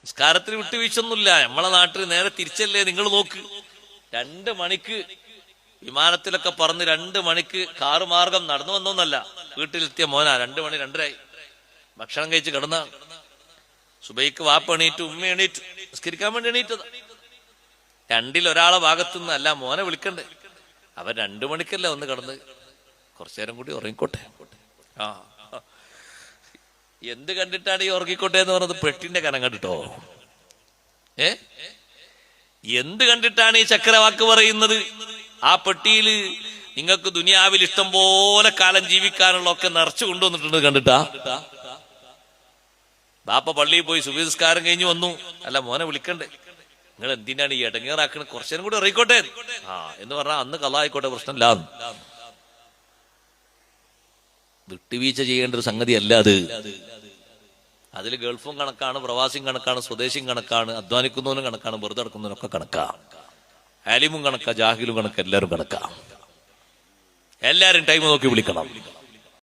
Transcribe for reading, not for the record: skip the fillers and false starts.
നിസ്കാരത്തിന് വിട്ടുവീഴ്ചൊന്നുമില്ല. നമ്മളെ നാട്ടിൽ നേരെ തിരിച്ചല്ലേ. നിങ്ങൾ നോക്ക്, 2 മണിക്ക് വിമാനത്തിലൊക്കെ പറന്ന് 2 മണിക്ക് കാറ് മാർഗം നടന്നു വന്നോന്നല്ല, വീട്ടിലെത്തിയ മോനാ 2 മണി 2:30 ഭക്ഷണം കഴിച്ച് കിടന്ന. സുബൈക്ക് വാപ്പ എണീറ്റു, ഉമ്മ എണീറ്റു, നിസ്കരിക്കാൻ വേണ്ടി എണീറ്റതാ. 2-ൽ ഒരാളെ ഭാഗത്തുനിന്ന് അല്ല മോനെ വിളിക്കണ്ടേ. അവൻ 2 മണിക്കല്ല ഒന്ന് കിടന്ന് കുറച്ചേരം കൂടി ഉറങ്ങിക്കോട്ടെ. ആ, എന്ത് കണ്ടിട്ടാണ് ഈ ഉറങ്ങിക്കോട്ടെ എന്ന് പറഞ്ഞത്? പെട്ടിന്റെ കനം കണ്ടിട്ടോ? എന്ത് കണ്ടിട്ടാണ് ഈ ചക്രവാക്ക് പറയുന്നത്? ആ പെട്ടിയിൽ നിങ്ങൾക്ക് ദുനിയാവിൽ ഇഷ്ടം പോലെ കാലം ജീവിക്കാനുള്ള ഒക്കെ നിറച്ചു കൊണ്ടുവന്നിട്ടുണ്ട്. കണ്ടിട്ടാ? ബാപ്പ പള്ളിയിൽ പോയി സുബഹി നിസ്കാരം കഴിഞ്ഞ് വന്നു, അല്ല മോനെ വിളിക്കണ്ടേ, നിങ്ങൾ എന്തിനാണ് ഈ ഇടങ്ങേറാക്കണത്, കുറച്ചേരം കൂടി ഇറങ്ങിക്കോട്ടെ എന്ന് പറഞ്ഞാൽ അന്ന് കള്ളായിക്കോട്ടെ, പ്രശ്നമില്ല. വിട്ടുവീഴ്ച ചെയ്യേണ്ട ഒരു സംഗതി അല്ല അത്. അതിൽ ഗൾഫും കണക്കാണ്, പ്രവാസിയും കണക്കാണ്, സ്വദേശിയും കണക്കാണ്, അധ്വാനിക്കുന്നവനും കണക്കാണ്, വെറുതെ നടക്കുന്നവനൊക്കെ കണക്കാ. ആലിമും കണക്കാ, ജാഹിലും കണക്കാ, എല്ലാവരും കണക്കാ. എല്ലാരും ടൈം നോക്കി വിളിക്കണം.